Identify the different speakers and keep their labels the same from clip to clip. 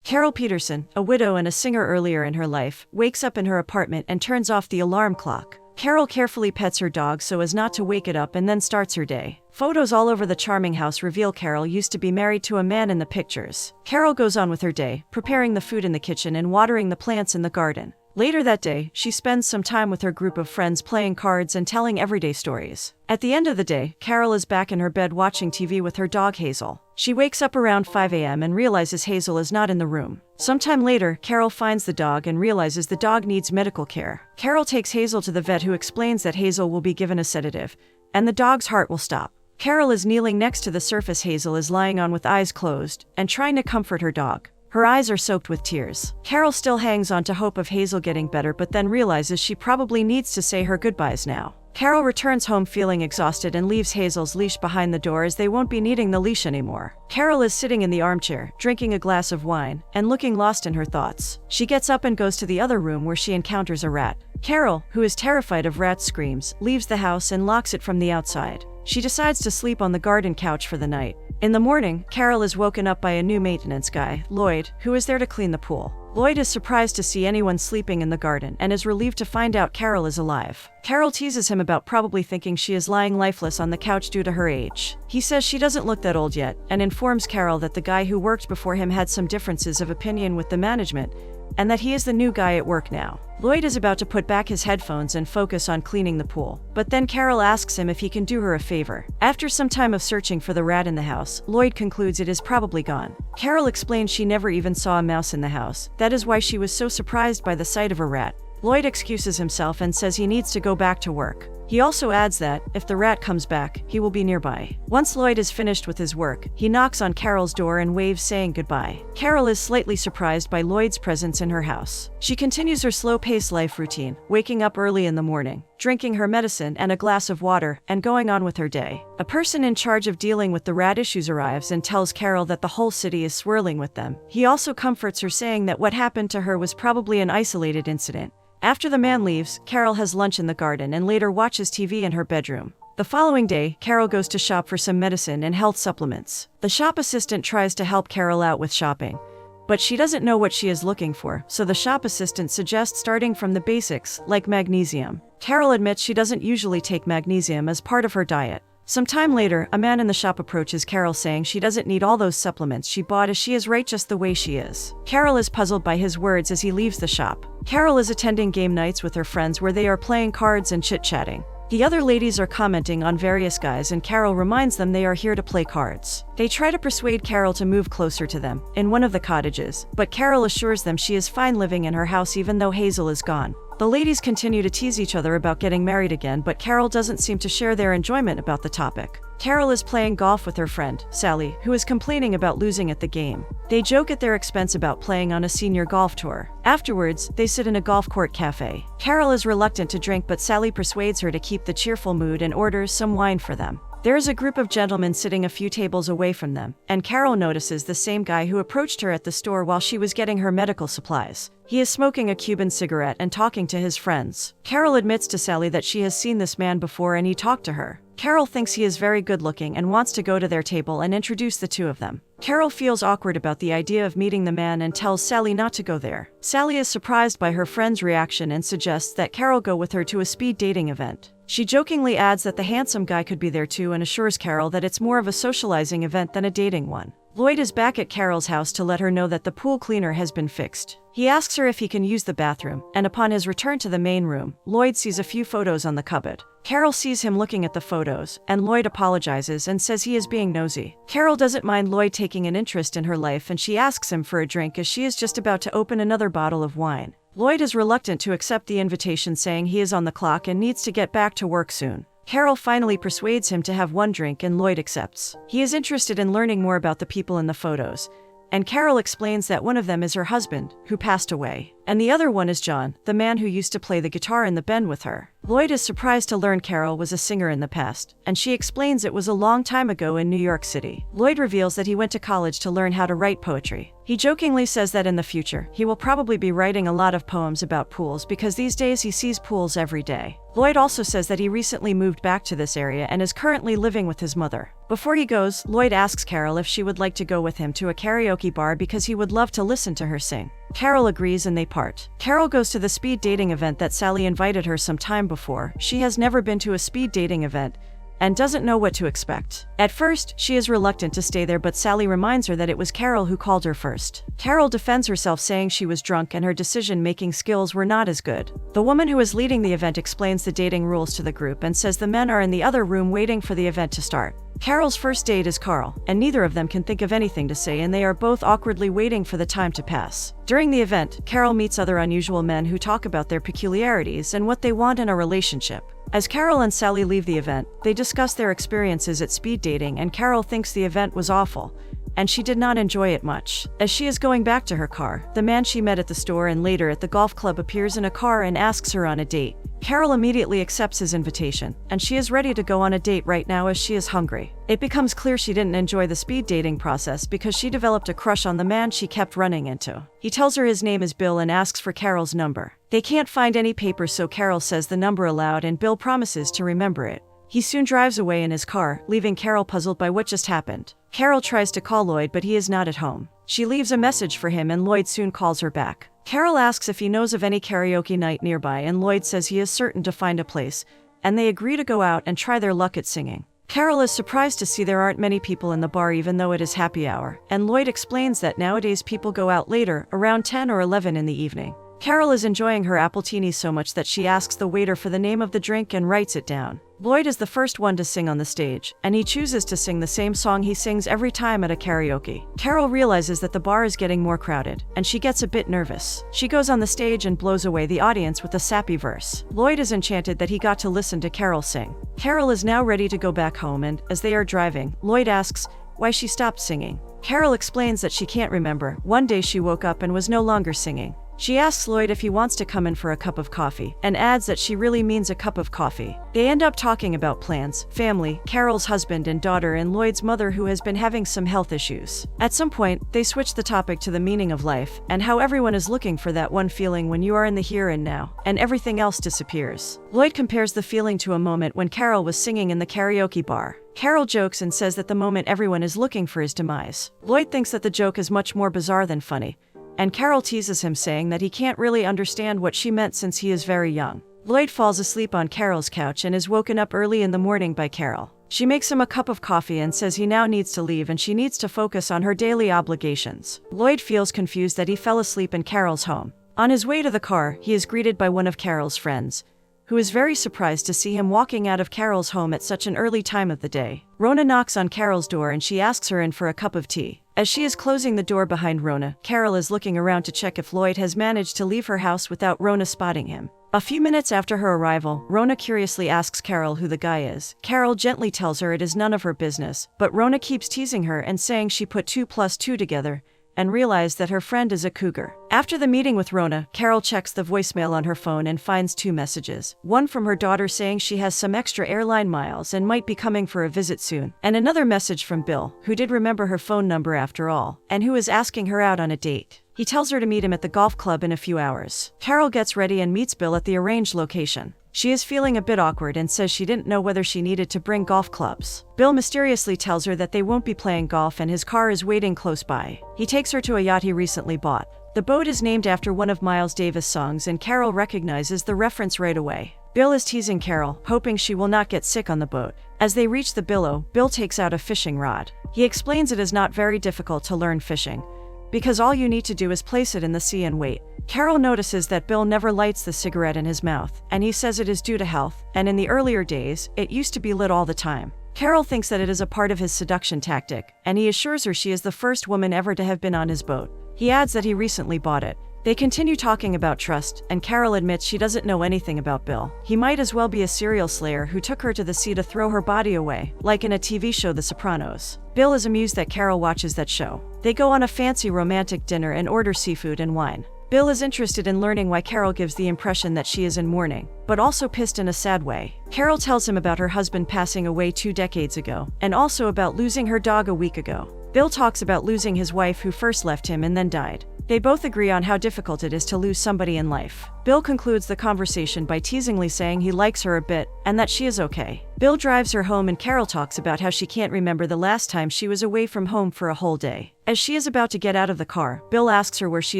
Speaker 1: Carol Peterson, a widow and a singer earlier in her life, wakes up in her apartment and turns off the alarm clock. Carol carefully pets her dog so as not to wake it up and then starts her day. Photos all over the charming house reveal Carol used to be married to a man in the pictures. Carol goes on with her day, preparing the food in the kitchen and watering the plants in the garden. Later that day, she spends some time with her group of friends playing cards and telling everyday stories. At the end of the day, Carol is back in her bed watching TV with her dog Hazel. She wakes up around 5 a.m. and realizes Hazel is not in the room. Sometime later, Carol finds the dog and realizes the dog needs medical care. Carol takes Hazel to the vet, who explains that Hazel will be given a sedative, and the dog's heart will stop. Carol is kneeling next to the surface Hazel is lying on with eyes closed and trying to comfort her dog. Her eyes are soaked with tears. Carol still hangs on to hope of Hazel getting better, but then realizes she probably needs to say her goodbyes now. Carol returns home feeling exhausted and leaves Hazel's leash behind the door, as they won't be needing the leash anymore. Carol is sitting in the armchair, drinking a glass of wine, and looking lost in her thoughts. She gets up and goes to the other room where she encounters a rat. Carol, who is terrified of rat screams, leaves the house and locks it from the outside. She decides to sleep on the garden couch for the night. In the morning, Carol is woken up by a new maintenance guy, Lloyd, who is there to clean the pool. Lloyd is surprised to see anyone sleeping in the garden and is relieved to find out Carol is alive. Carol teases him about probably thinking she is lying lifeless on the couch due to her age. He says she doesn't look that old yet, and informs Carol that the guy who worked before him had some differences of opinion with the management, and that he is the new guy at work now. Lloyd is about to put back his headphones and focus on cleaning the pool, but then Carol asks him if he can do her a favor. After some time of searching for the rat in the house, Lloyd concludes it is probably gone. Carol explains she never even saw a mouse in the house. That is why she was so surprised by the sight of a rat. Lloyd excuses himself and says he needs to go back to work. He also adds that, if the rat comes back, he will be nearby. Once Lloyd is finished with his work, he knocks on Carol's door and waves, saying goodbye. Carol is slightly surprised by Lloyd's presence in her house. She continues her slow-paced life routine, waking up early in the morning, drinking her medicine and a glass of water, and going on with her day. A person in charge of dealing with the rat issues arrives and tells Carol that the whole city is swirling with them. He also comforts her, saying that what happened to her was probably an isolated incident. After the man leaves, Carol has lunch in the garden and later watches TV in her bedroom. The following day, Carol goes to shop for some medicine and health supplements. The shop assistant tries to help Carol out with shopping, but she doesn't know what she is looking for, so the shop assistant suggests starting from the basics, like magnesium. Carol admits she doesn't usually take magnesium as part of her diet. Some time later, a man in the shop approaches Carol, saying she doesn't need all those supplements she bought, as she is right just the way she is. Carol is puzzled by his words as he leaves the shop. Carol is attending game nights with her friends where they are playing cards and chit-chatting. The other ladies are commenting on various guys, and Carol reminds them they are here to play cards. They try to persuade Carol to move closer to them, in one of the cottages, but Carol assures them she is fine living in her house even though Hazel is gone. The ladies continue to tease each other about getting married again, but Carol doesn't seem to share their enjoyment about the topic. Carol is playing golf with her friend, Sally, who is complaining about losing at the game. They joke at their expense about playing on a senior golf tour. Afterwards, they sit in a golf court cafe. Carol is reluctant to drink, but Sally persuades her to keep the cheerful mood and orders some wine for them. There is a group of gentlemen sitting a few tables away from them, and Carol notices the same guy who approached her at the store while she was getting her medical supplies. He is smoking a Cuban cigarette and talking to his friends. Carol admits to Sally that she has seen this man before and he talked to her. Carol thinks he is very good looking and wants to go to their table and introduce the two of them. Carol feels awkward about the idea of meeting the man and tells Sally not to go there. Sally is surprised by her friend's reaction and suggests that Carol go with her to a speed dating event. She jokingly adds that the handsome guy could be there too and assures Carol that it's more of a socializing event than a dating one. Lloyd is back at Carol's house to let her know that the pool cleaner has been fixed. He asks her if he can use the bathroom, and upon his return to the main room, Lloyd sees a few photos on the cupboard. Carol sees him looking at the photos, and Lloyd apologizes and says he is being nosy. Carol doesn't mind Lloyd taking an interest in her life, and she asks him for a drink as she is just about to open another bottle of wine. Lloyd is reluctant to accept the invitation, saying he is on the clock and needs to get back to work soon. Carol finally persuades him to have one drink and Lloyd accepts. He is interested in learning more about the people in the photos, and Carol explains that one of them is her husband, who passed away, and the other one is John, the man who used to play the guitar in the band with her. Lloyd is surprised to learn Carol was a singer in the past, and she explains it was a long time ago in New York City. Lloyd reveals that he went to college to learn how to write poetry. He jokingly says that in the future, he will probably be writing a lot of poems about pools because these days he sees pools every day. Lloyd also says that he recently moved back to this area and is currently living with his mother. Before he goes, Lloyd asks Carol if she would like to go with him to a karaoke bar because he would love to listen to her sing. Carol agrees and they part. Carol goes to the speed dating event that Sally invited her some time before. She has never been to a speed dating event and doesn't know what to expect. At first, she is reluctant to stay there, but Sally reminds her that it was Carol who called her first. Carol defends herself, saying she was drunk and her decision-making skills were not as good. The woman who is leading the event explains the dating rules to the group and says the men are in the other room waiting for the event to start. Carol's first date is Carl, and neither of them can think of anything to say, and they are both awkwardly waiting for the time to pass. During the event, Carol meets other unusual men who talk about their peculiarities and what they want in a relationship. As Carol and Sally leave the event, they discuss their experiences at speed dating, and Carol thinks the event was awful, and she did not enjoy it much. As she is going back to her car, the man she met at the store and later at the golf club appears in a car and asks her on a date. Carol immediately accepts his invitation, and she is ready to go on a date right now as she is hungry. It becomes clear she didn't enjoy the speed dating process because she developed a crush on the man she kept running into. He tells her his name is Bill and asks for Carol's number. They can't find any papers, so Carol says the number aloud and Bill promises to remember it. He soon drives away in his car, leaving Carol puzzled by what just happened. Carol tries to call Lloyd, but he is not at home. She leaves a message for him and Lloyd soon calls her back. Carol asks if he knows of any karaoke night nearby, and Lloyd says he is certain to find a place, and they agree to go out and try their luck at singing. Carol is surprised to see there aren't many people in the bar even though it is happy hour, and Lloyd explains that nowadays people go out later, around 10 or 11 in the evening. Carol is enjoying her appletini so much that she asks the waiter for the name of the drink and writes it down. Lloyd is the first one to sing on the stage, and he chooses to sing the same song he sings every time at a karaoke. Carol realizes that the bar is getting more crowded, and she gets a bit nervous. She goes on the stage and blows away the audience with a sappy verse. Lloyd is enchanted that he got to listen to Carol sing. Carol is now ready to go back home, and, as they are driving, Lloyd asks why she stopped singing. Carol explains that she can't remember. One day she woke up and was no longer singing. She asks Lloyd if he wants to come in for a cup of coffee, and adds that she really means a cup of coffee. They end up talking about plans, family, Carol's husband and daughter, and Lloyd's mother who has been having some health issues. At some point, they switch the topic to the meaning of life, and how everyone is looking for that one feeling when you are in the here and now, and everything else disappears. Lloyd compares the feeling to a moment when Carol was singing in the karaoke bar. Carol jokes and says that the moment everyone is looking for his demise. Lloyd thinks that the joke is much more bizarre than funny, and Carol teases him, saying that he can't really understand what she meant since he is very young. Lloyd falls asleep on Carol's couch and is woken up early in the morning by Carol. She makes him a cup of coffee and says he now needs to leave and she needs to focus on her daily obligations. Lloyd feels confused that he fell asleep in Carol's home. On his way to the car, he is greeted by one of Carol's friends, who is very surprised to see him walking out of Carol's home at such an early time of the day. Rona knocks on Carol's door and she asks her in for a cup of tea. As she is closing the door behind Rona, Carol is looking around to check if Lloyd has managed to leave her house without Rona spotting him. A few minutes after her arrival, Rona curiously asks Carol who the guy is. Carol gently tells her it is none of her business, but Rona keeps teasing her and saying she put 2 + 2 together and realized that her friend is a cougar. After the meeting with Rona, Carol checks the voicemail on her phone and finds 2 messages. One from her daughter saying she has some extra airline miles and might be coming for a visit soon, and another message from Bill, who did remember her phone number after all, and who is asking her out on a date. He tells her to meet him at the golf club in a few hours. Carol gets ready and meets Bill at the arranged location. She is feeling a bit awkward and says she didn't know whether she needed to bring golf clubs. Bill mysteriously tells her that they won't be playing golf and his car is waiting close by. He takes her to a yacht he recently bought. The boat is named after one of Miles Davis' songs and Carol recognizes the reference right away. Bill is teasing Carol, hoping she will not get sick on the boat. As they reach the billow, Bill takes out a fishing rod. He explains it is not very difficult to learn fishing, because all you need to do is place it in the sea and wait. Carol notices that Bill never lights the cigarette in his mouth, and he says it is due to health, and in the earlier days, it used to be lit all the time. Carol thinks that it is a part of his seduction tactic, and he assures her she is the first woman ever to have been on his boat. He adds that he recently bought it. They continue talking about trust, and Carol admits she doesn't know anything about Bill. He might as well be a serial slayer who took her to the sea to throw her body away, like in a TV show The Sopranos. Bill is amused that Carol watches that show. They go on a fancy romantic dinner and order seafood and wine. Bill is interested in learning why Carol gives the impression that she is in mourning, but also pissed in a sad way. Carol tells him about her husband passing away 2 decades ago, and also about losing her dog a week ago. Bill talks about losing his wife who first left him and then died. They both agree on how difficult it is to lose somebody in life. Bill concludes the conversation by teasingly saying he likes her a bit, and that she is okay. Bill drives her home and Carol talks about how she can't remember the last time she was away from home for a whole day. As she is about to get out of the car, Bill asks her where she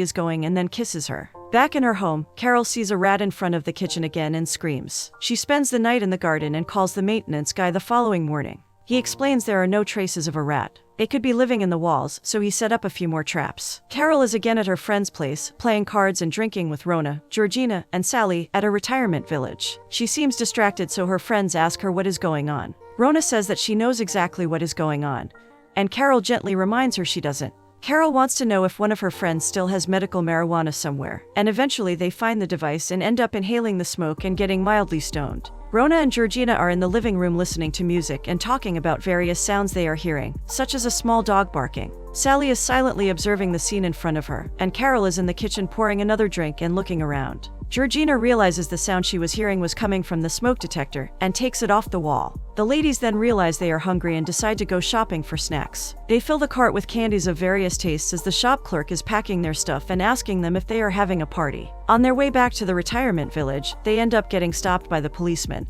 Speaker 1: is going and then kisses her. Back in her home, Carol sees a rat in front of the kitchen again and screams. She spends the night in the garden and calls the maintenance guy the following morning. He explains there are no traces of a rat. It could be living in the walls, so he set up a few more traps. Carol is again at her friend's place, playing cards and drinking with Rona, Georgina, and Sally at a retirement village. She seems distracted, so her friends ask her what is going on. Rona says that she knows exactly what is going on, and Carol gently reminds her she doesn't. Carol wants to know if one of her friends still has medical marijuana somewhere, and eventually they find the device and end up inhaling the smoke and getting mildly stoned. Rona and Georgina are in the living room listening to music and talking about various sounds they are hearing, such as a small dog barking. Sally is silently observing the scene in front of her, and Carol is in the kitchen pouring another drink and looking around. Georgina realizes the sound she was hearing was coming from the smoke detector and takes it off the wall. The ladies then realize they are hungry and decide to go shopping for snacks. They fill the cart with candies of various tastes as the shop clerk is packing their stuff and asking them if they are having a party. On their way back to the retirement village, they end up getting stopped by the policeman,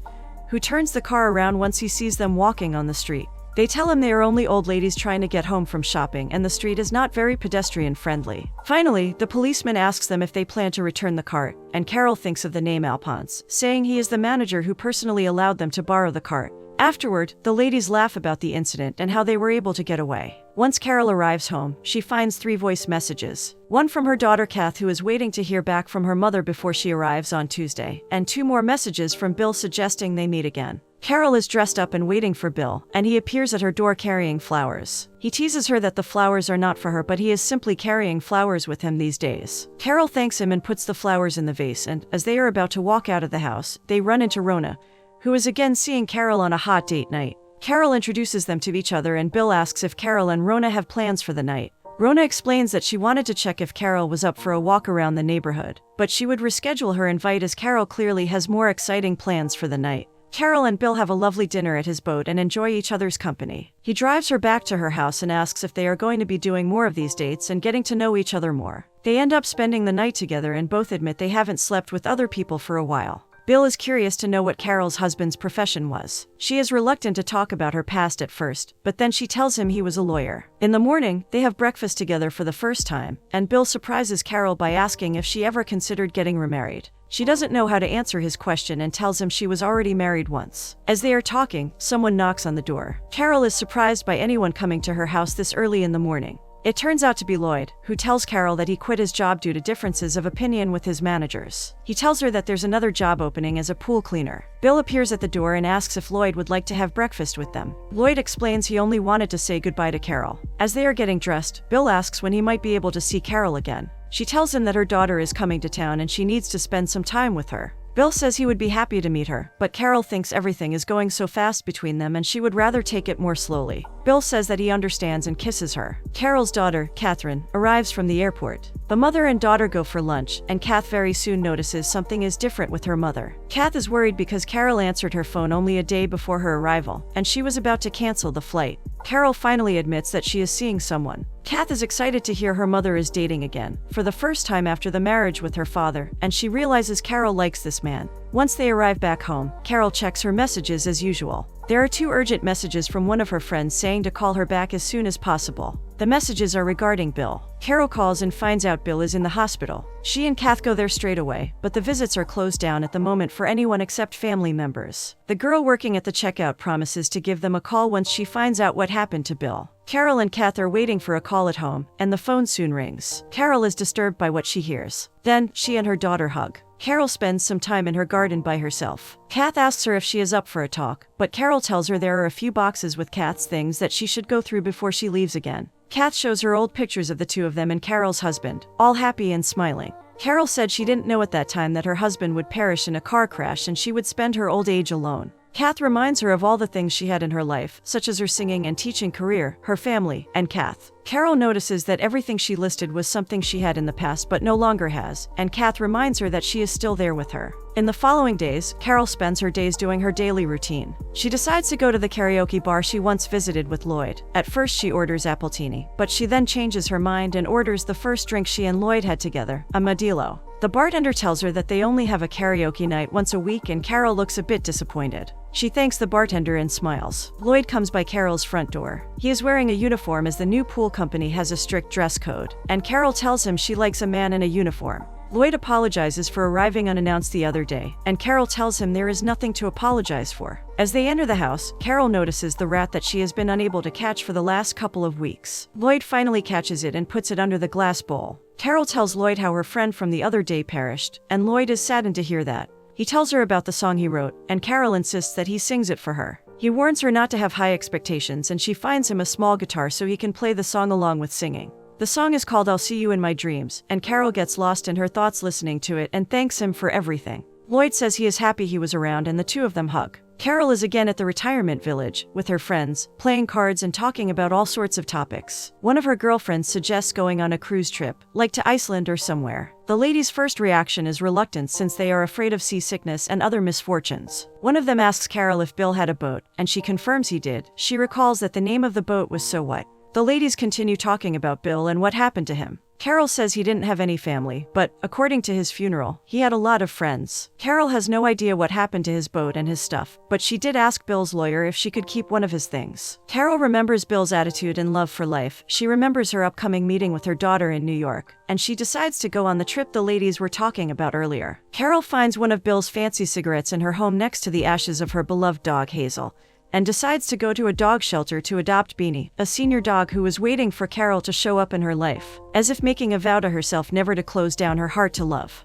Speaker 1: who turns the car around once he sees them walking on the street. They tell him they are only old ladies trying to get home from shopping and the street is not very pedestrian friendly. Finally, the policeman asks them if they plan to return the cart, and Carol thinks of the name Alphonse, saying he is the manager who personally allowed them to borrow the cart. Afterward, the ladies laugh about the incident and how they were able to get away. Once Carol arrives home, she finds 3 voice messages. One from her daughter Kath, who is waiting to hear back from her mother before she arrives on Tuesday, and 2 more messages from Bill suggesting they meet again. Carol is dressed up and waiting for Bill, and he appears at her door carrying flowers. He teases her that the flowers are not for her, but he is simply carrying flowers with him these days. Carol thanks him and puts the flowers in the vase, and as they are about to walk out of the house, they run into Rona, who is again seeing Carol on a hot date night. Carol introduces them to each other and Bill asks if Carol and Rona have plans for the night. Rona explains that she wanted to check if Carol was up for a walk around the neighborhood, but she would reschedule her invite as Carol clearly has more exciting plans for the night. Carol and Bill have a lovely dinner at his boat and enjoy each other's company. He drives her back to her house and asks if they are going to be doing more of these dates and getting to know each other more. They end up spending the night together and both admit they haven't slept with other people for a while. Bill is curious to know what Carol's husband's profession was. She is reluctant to talk about her past at first, but then she tells him he was a lawyer. In the morning, they have breakfast together for the first time, and Bill surprises Carol by asking if she ever considered getting remarried. She doesn't know how to answer his question and tells him she was already married once. As they are talking, someone knocks on the door. Carol is surprised by anyone coming to her house this early in the morning. It turns out to be Lloyd, who tells Carol that he quit his job due to differences of opinion with his managers. He tells her that there's another job opening as a pool cleaner. Bill appears at the door and asks if Lloyd would like to have breakfast with them. Lloyd explains he only wanted to say goodbye to Carol. As they are getting dressed, Bill asks when he might be able to see Carol again. She tells him that her daughter is coming to town and she needs to spend some time with her. Bill says he would be happy to meet her, but Carol thinks everything is going so fast between them and she would rather take it more slowly. Bill says that he understands and kisses her. Carol's daughter, Catherine, arrives from the airport. The mother and daughter go for lunch, and Kath very soon notices something is different with her mother. Kath is worried because Carol answered her phone only a day before her arrival, and she was about to cancel the flight. Carol finally admits that she is seeing someone. Kath is excited to hear her mother is dating again, for the first time after the marriage with her father, and she realizes Carol likes this man. Once they arrive back home, Carol checks her messages as usual. There are 2 urgent messages from one of her friends saying to call her back as soon as possible. The messages are regarding Bill. Carol calls and finds out Bill is in the hospital. She and Kath go there straight away, but the visits are closed down at the moment for anyone except family members. The girl working at the checkout promises to give them a call once she finds out what happened to Bill. Carol and Kath are waiting for a call at home, and the phone soon rings. Carol is disturbed by what she hears. Then, she and her daughter hug. Carol spends some time in her garden by herself. Kath asks her if she is up for a talk, but Carol tells her there are a few boxes with Kath's things that she should go through before she leaves again. Kath shows her old pictures of the 2 of them and Carol's husband, all happy and smiling. Carol said she didn't know at that time that her husband would perish in a car crash and she would spend her old age alone. Kath reminds her of all the things she had in her life, such as her singing and teaching career, her family, and Kath. Carol notices that everything she listed was something she had in the past but no longer has, and Kath reminds her that she is still there with her. In the following days, Carol spends her days doing her daily routine. She decides to go to the karaoke bar she once visited with Lloyd. At first she orders appletini, but she then changes her mind and orders the first drink she and Lloyd had together, a Modelo. The bartender tells her that they only have a karaoke night once a week, and Carol looks a bit disappointed. She thanks the bartender and smiles. Lloyd comes by Carol's front door. He is wearing a uniform as the new pool company has a strict dress code, and Carol tells him she likes a man in a uniform. Lloyd apologizes for arriving unannounced the other day, and Carol tells him there is nothing to apologize for. As they enter the house, Carol notices the rat that she has been unable to catch for the last couple of weeks. Lloyd finally catches it and puts it under the glass bowl. Carol tells Lloyd how her friend from the other day perished, and Lloyd is saddened to hear that. He tells her about the song he wrote, and Carol insists that he sings it for her. He warns her not to have high expectations, and she finds him a small guitar so he can play the song along with singing. The song is called I'll See You in My Dreams, and Carol gets lost in her thoughts listening to it and thanks him for everything. Lloyd says he is happy he was around, and the two of them hug. Carol is again at the retirement village, with her friends, playing cards and talking about all sorts of topics. One of her girlfriends suggests going on a cruise trip, like to Iceland or somewhere. The ladies' first reaction is reluctance since they are afraid of seasickness and other misfortunes. One of them asks Carol if Bill had a boat, and she confirms he did. She recalls that the name of the boat was So What. The ladies continue talking about Bill and what happened to him. Carol says he didn't have any family, but, according to his funeral, he had a lot of friends. Carol has no idea what happened to his boat and his stuff, but she did ask Bill's lawyer if she could keep one of his things. Carol remembers Bill's attitude and love for life. She remembers her upcoming meeting with her daughter in New York, and she decides to go on the trip the ladies were talking about earlier. Carol finds one of Bill's fancy cigarettes in her home next to the ashes of her beloved dog Hazel, and decides to go to a dog shelter to adopt Beanie, a senior dog who was waiting for Carol to show up in her life, as if making a vow to herself never to close down her heart to love.